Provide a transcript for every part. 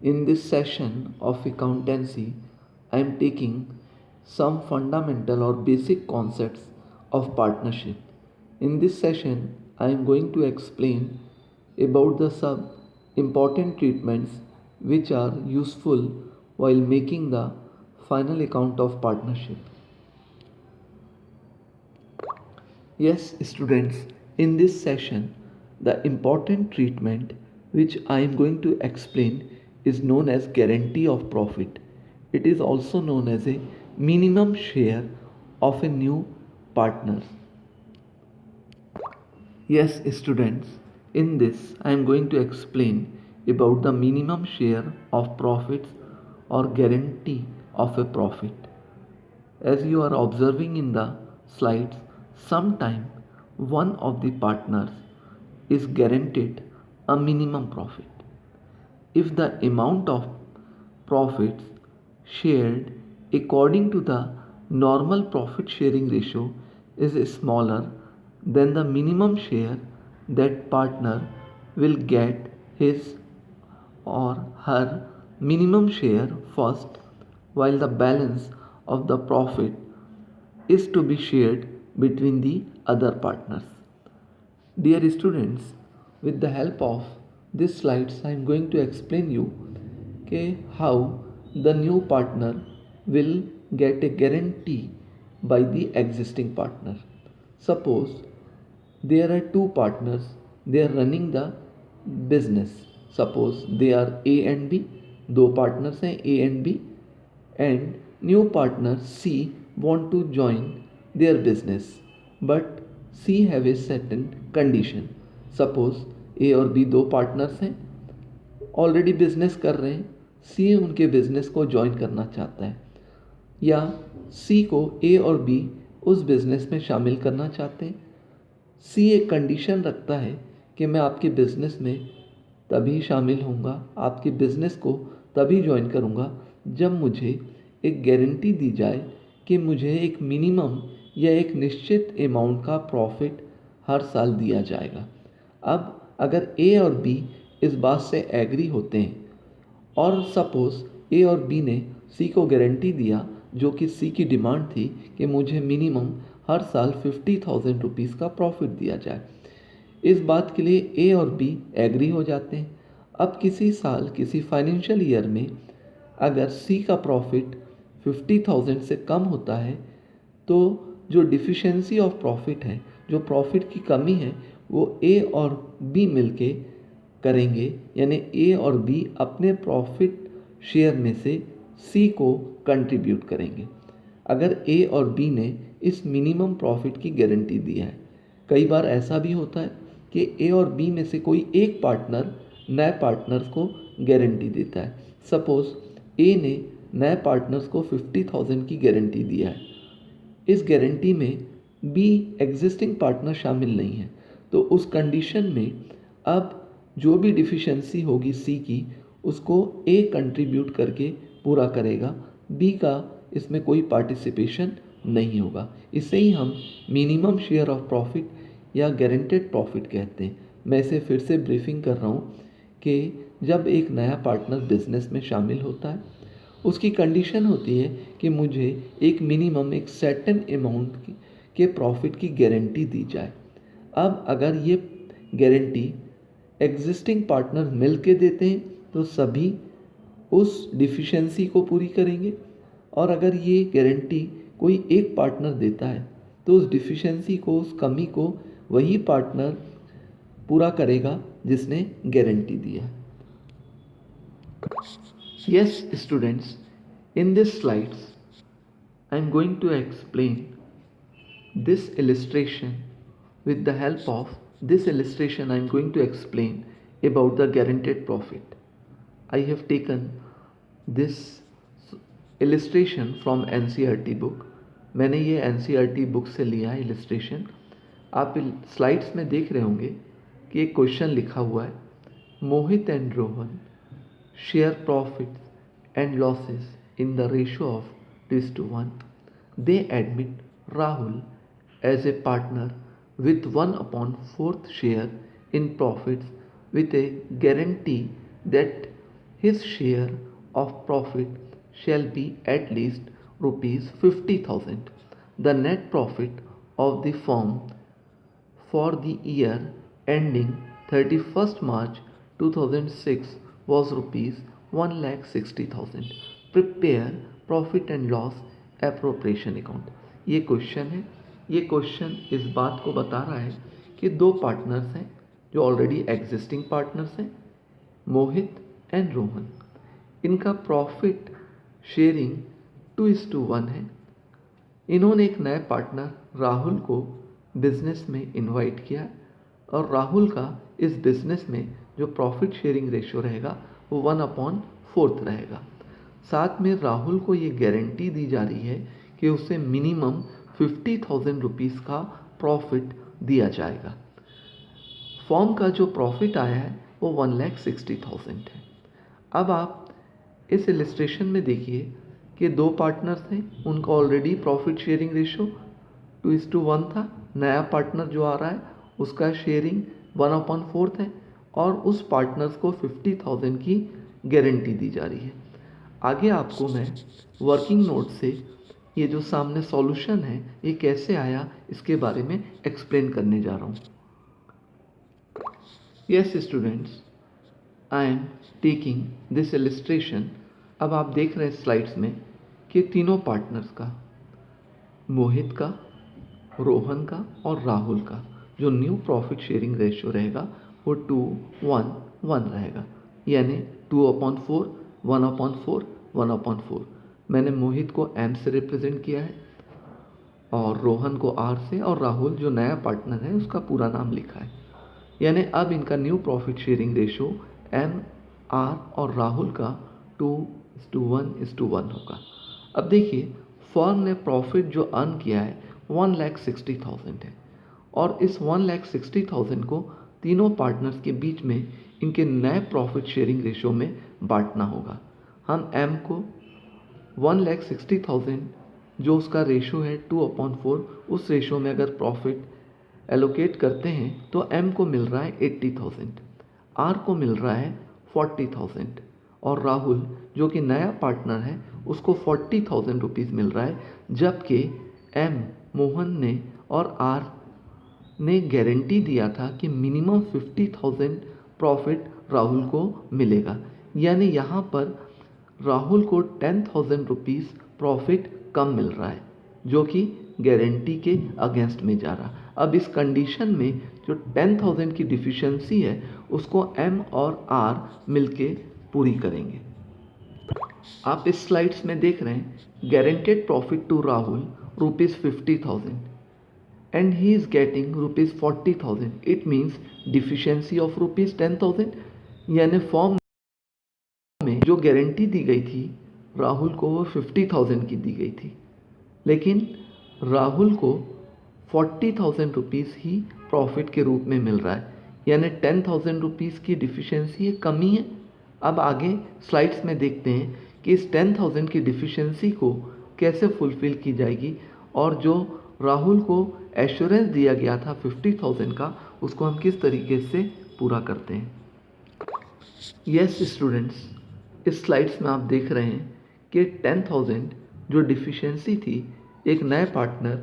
In this session of accountancy, I am taking some fundamental or basic concepts of partnership. In this session, I am going to explain about the some important treatments which are useful while making the final account of partnership. Yes, students, in this session, the important treatment which I am going to explain is known as guarantee of profit. It is also known as a minimum share of a new partner. Yes, students, in this I am going to explain about the minimum share of profits or guarantee of a profit. As you are observing in the slides, sometime one of the partners is guaranteed a minimum profit. If the amount of profits shared according to the normal profit sharing ratio is smaller than the minimum share, that partner will get his or her minimum share first, while the balance of the profit is to be shared between the other partners. Dear students, with the help of these slides, I am going to explain you how the new partner will get a guarantee by the existing partner. Suppose there are two partners, they are running the business. Suppose they are A and B, दो partners हैं A and B, and new partner C want to join their business, but C have a certain condition. Suppose A और B दो partners हैं, already business कर रहे हैं, सी उनके business को ज्वाइन करना चाहता है, या सी को ए और बी उस बिजनेस में शामिल करना चाहते हैं. सी एक कंडीशन रखता है कि मैं आपके बिजनेस में तभी शामिल होऊंगा, आपके बिजनेस को तभी ज्वाइन करूंगा जब मुझे एक गारंटी दी जाए कि मुझे एक मिनिमम या एक निश्चित अमाउंट का प्रॉफिट हर साल दिया जाएगा. अब अगर ए और बी इस बात से एग्री होते हैं और सपोज ए और बी ने सी को गारंटी दिया, जो कि सी की डिमांड थी कि मुझे मिनिमम हर साल 50,000 रुपीज़ का प्रॉफिट दिया जाए. इस बात के लिए ए और बी एग्री हो जाते हैं. अब किसी साल किसी फाइनेंशियल ईयर में अगर सी का प्रॉफिट 50,000 से कम होता है, तो जो डिफिशेंसी ऑफ प्रॉफिट है, जो प्रॉफिट की कमी है, वो ए और बी मिलके करेंगे. यानी ए और बी अपने प्रॉफिट शेयर में से सी को कंट्रीब्यूट करेंगे. अगर ए और बी ने इस मिनिमम प्रॉफिट की गारंटी दी है. कई बार ऐसा भी होता है कि ए और बी में से कोई एक पार्टनर नए पार्टनर्स को गारंटी देता है. सपोज ए ने नए पार्टनर्स को 50,000 की गारंटी दिया है. इस गारंटी में बी एग्जिस्टिंग पार्टनर शामिल नहीं है, तो उस कंडीशन में अब जो भी डिफिशेंसी होगी सी की, उसको ए कंट्रीब्यूट करके पूरा करेगा, बी का इसमें कोई पार्टिसिपेशन नहीं होगा. इसे ही हम मिनिमम शेयर ऑफ प्रॉफिट या गारंटेड प्रॉफिट कहते हैं. मैं इसे फिर से ब्रीफिंग कर रहा हूँ कि जब एक नया पार्टनर बिजनेस में शामिल होता है, उसकी कंडीशन होती है कि मुझे एक मिनिमम एक सर्टेन अमाउंट के प्रॉफिट की गारंटी दी जाए. अब अगर ये गारंटी एग्जिस्टिंग पार्टनर मिल के देते हैं तो सभी उस डिफिशेंसी को पूरी करेंगे, और अगर ये गारंटी कोई एक पार्टनर देता है तो उस डिफिशेंसी को, उस कमी को वही पार्टनर पूरा करेगा जिसने गारंटी दी है. Yes, students, in this slides I am going to explain this illustration. With the help of this illustration I am going to explain about the guaranteed profit. I have taken this illustration from NCERT book. मैंने ये NCERT book से लिया है illustration. आप slides में देख रहे होंगे कि एक क्वेश्चन लिखा हुआ है, Mohit and Rohan share profits and losses in the ratio of 2:1. They admit Rahul as a partner with 1/4 share in profits with a guarantee that his share of profit shall be at least rupees 50,000. The net profit of the firm for the year ending 31st March 2006 was rupees 1,60,000. Prepare profit and loss appropriation account. ये question है। ये question इस बात को बता रहा है कि दो पार्टनर्स हैं जो ऑलरेडी एग्जिस्टिंग पार्टनर्स हैं, मोहित एंड रोहन। इनका प्रॉफिट शेयरिंग 2:1 है। इन्होंने एक नए पार्टनर राहुल को बिजनेस में इनवाइट किया और राहुल का इस बिजनेस में जो प्रॉफिट शेयरिंग रेशियो रहेगा वो 1/4 रहेगा। साथ में राहुल को ये गारंटी दी जा रही है कि उसे मिनिमम 50,000 रुपीज़ का प्रॉफिट दिया जाएगा। फॉर्म का जो प्रॉफिट आया है वो 1,60,000 है। अब आप इस इलस्ट्रेशन में देखिए कि दो पार्टनर्स थे, उनका ऑलरेडी प्रॉफिट शेयरिंग रेशियो 2:1 था। नया पार्टनर जो आ रहा है उसका शेयरिंग 1/4 है और उस पार्टनर्स को 50,000 की गारंटी दी जा रही है। आगे आपको मैं वर्किंग नोट से ये जो सामने सॉल्यूशन है ये कैसे आया इसके बारे में एक्सप्लेन करने जा रहा हूँ। Yes students, I am taking this illustration. अब आप देख रहे हैं स्लाइड्स में कि तीनों पार्टनर्स का, मोहित का, रोहन का और राहुल का जो न्यू प्रॉफिट शेयरिंग रेशियो रहेगा वो 2:1 रहेगा, यानी 2/4, 1/4, 1/4। मैंने मोहित को M से रिप्रेजेंट किया है और रोहन को R से, और राहुल जो नया पार्टनर है उसका पूरा नाम लिखा है। यानी अब इनका new profit sharing ratio M, R और राहुल का 2:1 होगा। अब देखिए फर्म ने प्रॉफिट जो अर्न किया है 1,60,000 है और इस 1,60,000 को तीनों पार्टनर्स के बीच में इनके नए प्रॉफिट शेयरिंग रेशियो में बांटना होगा। हम M को 1,60,000 जो उसका रेशियो है 2/4, उस रेशियो में अगर प्रॉफिट एलोकेट करते हैं तो M को मिल रहा है 80,000, R को मिल रहा है 40,000 और राहुल जो कि नया पार्टनर है उसको 40,000 रुपीज़ मिल रहा है, जबकि M, मोहन ने और R ने गारंटी दिया था कि मिनिमम 50,000 प्रॉफिट राहुल को मिलेगा। यानी यहाँ पर राहुल को 10,000 रुपीज़ प्रॉफिट कम मिल रहा है जो कि गारंटी के अगेंस्ट में जा रहा। अब इस कंडीशन में जो 10,000 की डिफिशियंसी है उसको M और R मिलके पूरी करेंगे। आप इस स्लाइड्स में देख रहे हैं guaranteed profit to Rahul ₹50,000 and he is getting ₹40,000. It means deficiency of ₹10,000। यानी फॉर्म में जो गारंटी दी गई थी राहुल को वो 50,000 की दी गई थी, लेकिन राहुल को 40,000 रुपीज़ ही प्रॉफिट के रूप में मिल रहा है, यानी 10,000 रुपीज़ की डिफिशियंसी है, कमी है। अब आगे स्लाइड्स में देखते हैं कि इस 10,000 की डिफिशियंसी को कैसे फुलफ़िल की जाएगी और जो राहुल को एश्योरेंस दिया गया था 50,000 का उसको हम किस तरीके से पूरा करते हैं। यस स्टूडेंट्स, इस स्लाइड्स में आप देख रहे हैं कि 10,000 जो डिफिशियंसी थी, एक नए पार्टनर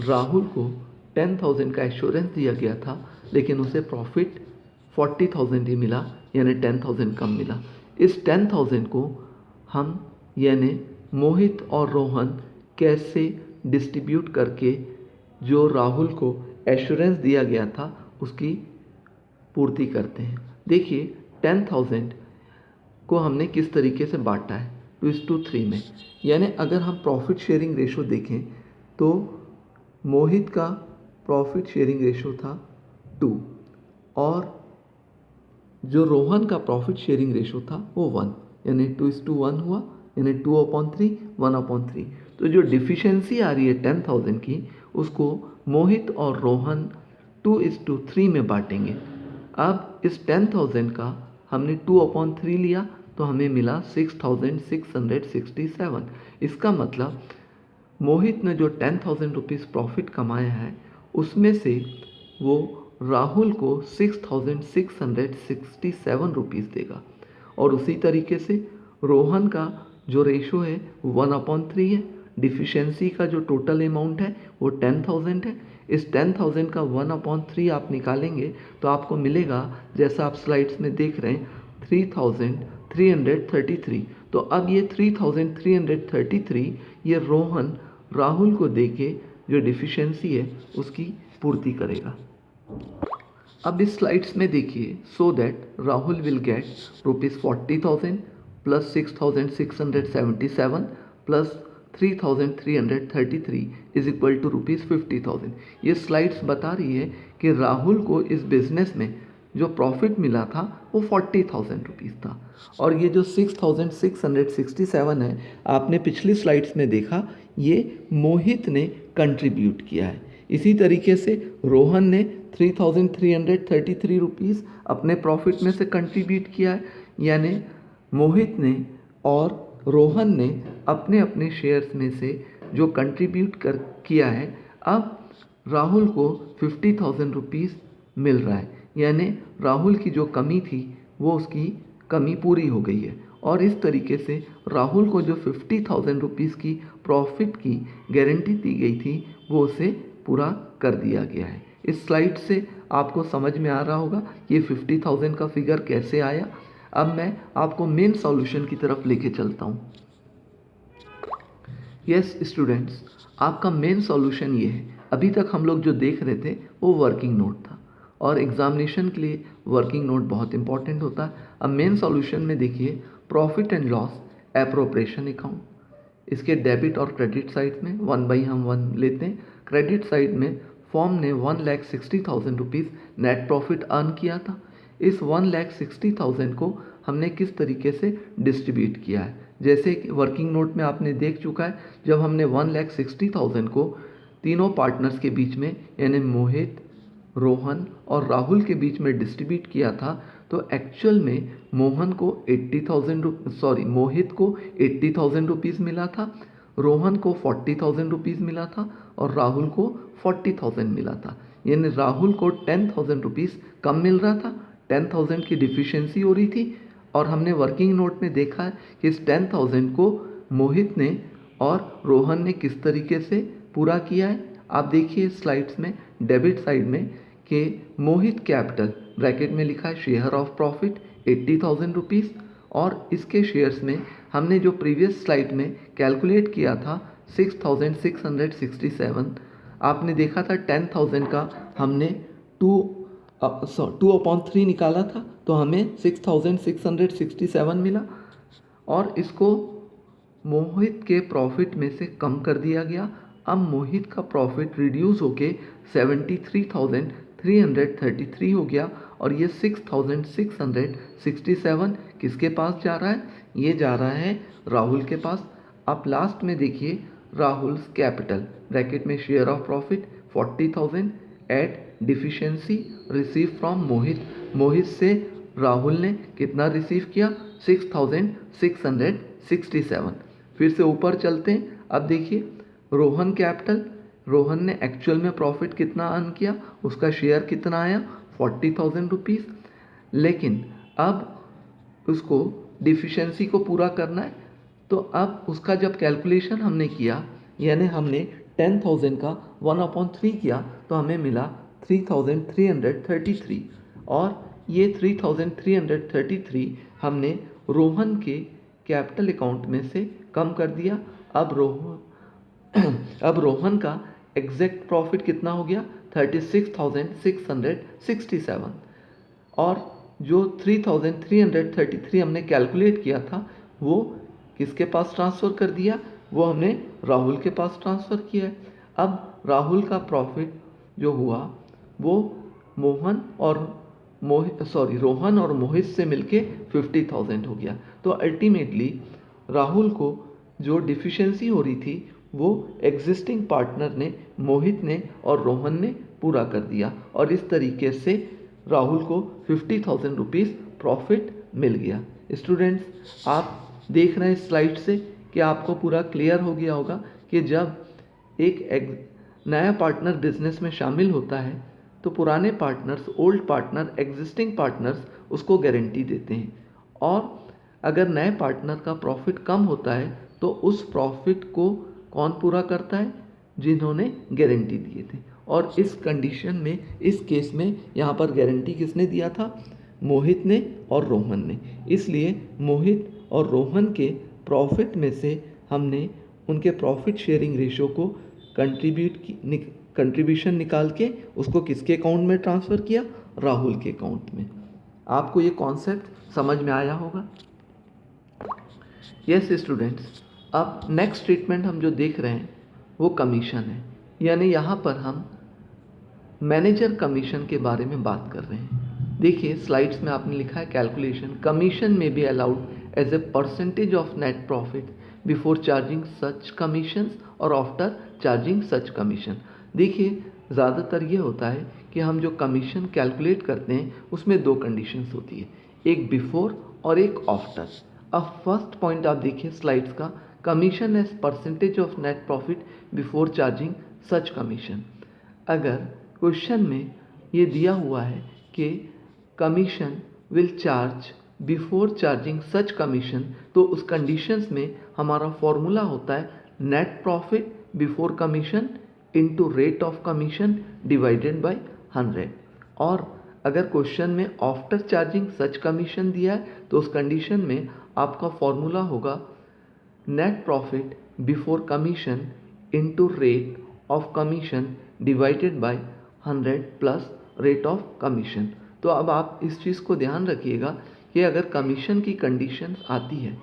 राहुल को 10,000 का एश्योरेंस दिया गया था लेकिन उसे प्रॉफिट 40,000 ही मिला, यानी 10,000 कम मिला। इस 10,000 को हम यानी मोहित और रोहन कैसे डिस्ट्रीब्यूट करके जो राहुल को एश्योरेंस दिया गया था उसकी पूर्ति करते हैं। देखिए 10,000 को हमने किस तरीके से बांटा है 2:3 में, यानी अगर हम प्रॉफिट शेयरिंग रेशो देखें तो मोहित का प्रॉफिट शेयरिंग रेशो था 2 और जो रोहन का प्रॉफिट शेयरिंग रेशो था वो 1, यानी 2:1 हुआ, यानी 2/3, 1/3। तो जो डिफिशियंसी आ रही है 10,000 की उसको मोहित और रोहन 2:3 में बांटेंगे। अब इस 10,000 का हमने 2/3 लिया तो हमें मिला 6,667। इसका मतलब मोहित ने जो 10,000 रुपीज़ प्रॉफिट कमाया है उसमें से वो राहुल को 6,667 रुपीज़ देगा और उसी तरीके से रोहन का जो रेशो है 1/3 है। डिफिशेंसी का जो टोटल अमाउंट है वो 10,000 है। इस 10,000 का 1/3 आप निकालेंगे तो आपको मिलेगा, जैसा आप स्लाइड्स में देख रहे हैं, 3,333। तो अब ये 3,333 ये रोहन राहुल को देके जो डिफिशेंसी है उसकी पूर्ति करेगा। अब इस स्लाइड्स में देखिए, so that Rahul will get ₹40,000 plus 6,677 plus 3,333 is equal to ₹50,000। ये स्लाइड्स बता रही है कि राहुल को इस बिजनेस में जो प्रॉफिट मिला था वो ₹40,000 था, और ये जो 6,667 है आपने पिछली स्लाइड्स में देखा, ये मोहित ने कंट्रीब्यूट किया है। इसी तरीके से रोहन ने 3,333 रुपीज़ अपने प्रॉफिट में से कंट्रीब्यूट किया है, यानी मोहित ने और रोहन ने अपने अपने शेयर्स में से जो कंट्रीब्यूट किया है। अब राहुल को 50,000 रुपीज़ मिल रहा है, यानी राहुल की जो कमी थी वो उसकी कमी पूरी हो गई है, और इस तरीके से राहुल को जो 50,000 रुपीज़ की प्रॉफिट की गारंटी दी गई थी वो उसे पूरा कर दिया गया है। इस स्लाइड से आपको समझ में आ रहा होगा ये 50,000 का फिगर कैसे आया। अब मैं आपको मेन सॉल्यूशन की तरफ लेके चलता हूँ। यस स्टूडेंट्स, आपका मेन सॉल्यूशन ये है। अभी तक हम लोग जो देख रहे थे वो वर्किंग नोट था, और एग्जामिनेशन के लिए वर्किंग नोट बहुत इंपॉर्टेंट होता है। अब मेन सॉल्यूशन में देखिए, profit and loss appropriation account, इसके डेबिट और क्रेडिट साइड में 1/1 लेते हैं। क्रेडिट साइड में फॉर्म ने 1,60,000 रुपीज़ नेट प्रॉफिट अर्न किया था। इस 1,60,000 को हमने किस तरीके से डिस्ट्रीब्यूट किया है, जैसे कि वर्किंग नोट में आपने देख चुका है, जब हमने 1,60,000 को तीनों पार्टनर्स के बीच में यानी मोहित, रोहन और राहुल के बीच में डिस्ट्रीब्यूट किया था, तो एक्चुअल में मोहित को 80,000 रुपीज़ मिला था, रोहन को 40,000 रुपीज़ मिला था, और राहुल को 40,000 मिला था। यानी राहुल को 10,000 रुपीज़ कम मिल रहा था, 10,000 की डिफिशिएंसी हो रही थी। और हमने वर्किंग नोट में देखा है कि इस 10,000 को मोहित ने और रोहन ने किस तरीके से पूरा किया है। आप देखिए स्लाइड्स में डेबिट साइड में कि मोहित कैपिटल ब्रैकेट में लिखा है शेयर ऑफ प्रॉफिट 80,000 रुपीज़, और इसके शेयर्स में हमने जो प्रीवियस स्लाइड में कैलकुलेट किया था 6,667, आपने देखा था 10,000 का हमने 2/3 निकाला था, तो हमें 6,667 मिला, और इसको मोहित के प्रॉफिट में से कम कर दिया गया। अब मोहित का प्रॉफिट रिड्यूस होके 73,333 हो गया, और ये 6,667 किसके पास जा रहा है, ये जा रहा है राहुल के पास। आप लास्ट में देखिए, राहुल कैपिटल ब्रैकेट में share of profit 40,000 at deficiency receive from Mohit. Mohit से राहुल ने कितना रिसीव किया, 6,667। फिर से ऊपर चलते हैं। अब देखिए रोहन कैपिटल, रोहन ने एक्चुअल में प्रॉफिट कितना अर्न किया, उसका शेयर कितना आया 40,000 रुपीज़, लेकिन अब उसको डिफिशिएंसी को पूरा करना है। तो अब उसका जब कैलकुलेशन हमने किया, यानी हमने 10,000 का 1/3 किया, तो हमें मिला 3,333, और ये 3,333 हमने रोहन के कैपिटल अकाउंट में से कम कर दिया। अब रोहन का एग्जैक्ट प्रॉफिट कितना हो गया 36,667, और जो 3,333 हमने कैलकुलेट किया था वो किसके पास ट्रांसफ़र कर दिया, वो हमने राहुल के पास ट्रांसफ़र किया है। अब राहुल का प्रॉफिट जो हुआ वो रोहन और मोहित से मिलके 50,000 हो गया। तो अल्टीमेटली राहुल को जो डिफिशिएंसी हो रही थी वो एग्जिस्टिंग पार्टनर ने, मोहित ने और रोहन ने पूरा कर दिया, और इस तरीके से राहुल को 50,000 रुपीज़ प्रॉफिट मिल गया। स्टूडेंट्स, आप देख रहे हैं स्लाइड से कि आपको पूरा क्लियर हो गया होगा कि जब एक नया पार्टनर बिजनेस में शामिल होता है तो पुराने partners, old partner, existing partners उसको गारंटी देते हैं, और अगर नए पार्टनर का प्रॉफिट कम होता है तो उस प्रॉफिट को कौन पूरा करता है? जिन्होंने गारंटी दिए थे। और इस कंडीशन में, इस केस में यहाँ पर गारंटी किसने दिया था? मोहित ने और रोहन ने। इसलिए मोहित और रोहन के प्रॉफिट में से हमने उनके प्रॉफिट शेयरिंग रेशो को कंट्रीब्यूशन निकाल के उसको किसके अकाउंट में ट्रांसफ़र किया? राहुल के अकाउंट में। आपको ये कॉन्सेप्ट समझ में आया होगा? यस स्टूडेंट्स, अब नेक्स्ट ट्रीटमेंट हम जो देख रहे हैं वो कमीशन है, यानी यहाँ पर हम मैनेजर कमीशन के बारे में बात कर रहे हैं। देखिए स्लाइड्स में आपने लिखा है कैलकुलेशन कमीशन में be allowed as a percentage of net profit before charging such commission और आफ्टर चार्जिंग सच कमीशन। देखिए ज़्यादातर ये होता है कि हम जो कमीशन कैलकुलेट करते हैं उसमें दो कंडीशंस होती है, एक बिफोर और एक आफ्टर। अब फर्स्ट पॉइंट आप देखिए स्लाइड्स का, commission as percentage of net profit before charging such commission. अगर क्वेश्चन में ये दिया हुआ है कि commission will charge before charging such commission, तो उस कंडीशंस में हमारा फॉर्मूला होता है net profit before commission into rate of commission divided by 100। और अगर क्वेश्चन में आफ्टर चार्जिंग सच कमीशन दिया है तो उस कंडीशन में आपका फॉर्मूला होगा net profit before commission into rate of commission divided by 100 plus rate of commission. तो अब आप इस चीज़ को ध्यान रखिएगा कि अगर कमीशन की कंडीशंस आती है,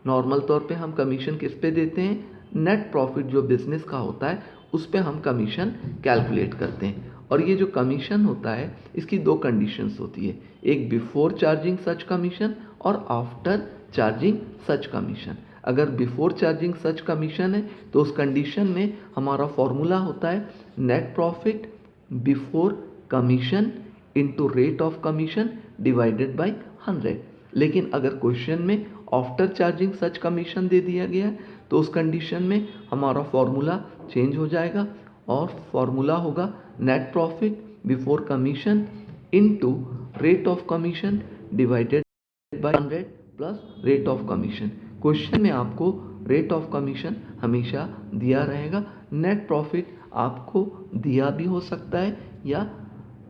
नॉर्मल तौर पे हम कमीशन किस पे देते हैं? नेट प्रॉफिट जो बिजनेस का होता है उस पे हम कमीशन कैलकुलेट करते हैं। और ये जो कमीशन होता है इसकी दो कंडीशंस होती है, एक बिफोर चार्जिंग सच कमीशन और आफ्टर चार्जिंग सच कमीशन। अगर बिफोर चार्जिंग सच कमीशन है तो उस कंडीशन में हमारा फॉर्मूला होता है net profit before commission into rate of commission divided by 100। लेकिन अगर क्वेश्चन में आफ्टर चार्जिंग सच कमीशन दे दिया गया है तो उस कंडीशन में हमारा फॉर्मूला चेंज हो जाएगा और फॉर्मूला होगा net profit before commission into rate of commission divided by 100 plus rate of commission. Question में आपको रेट ऑफ कमीशन हमेशा दिया रहेगा, नेट प्रॉफिट आपको दिया भी हो सकता है या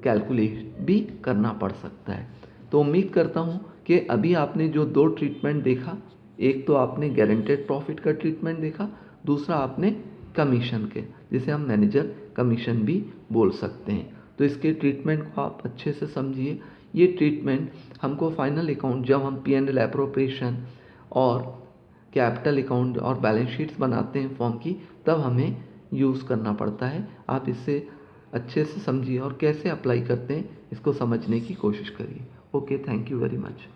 कैलकुलेट भी करना पड़ सकता है। तो उम्मीद करता हूँ कि अभी आपने जो दो ट्रीटमेंट देखा, एक तो आपने गारंटेड प्रॉफिट का ट्रीटमेंट देखा, दूसरा आपने कमीशन के, जिसे हम मैनेजर कमीशन भी बोल सकते हैं। तो इसके ट्रीटमेंट को आप अच्छे से समझिए। ये ट्रीटमेंट हमको फाइनल अकाउंट जब हम P&L एप्रोप्रिएशन और कैपिटल अकाउंट और बैलेंस शीट्स बनाते हैं फॉर्म की, तब हमें यूज़ करना पड़ता है। आप इसे अच्छे से समझिए और कैसे अप्लाई करते हैं इसको समझने की कोशिश करिए। Okay, thank you very much.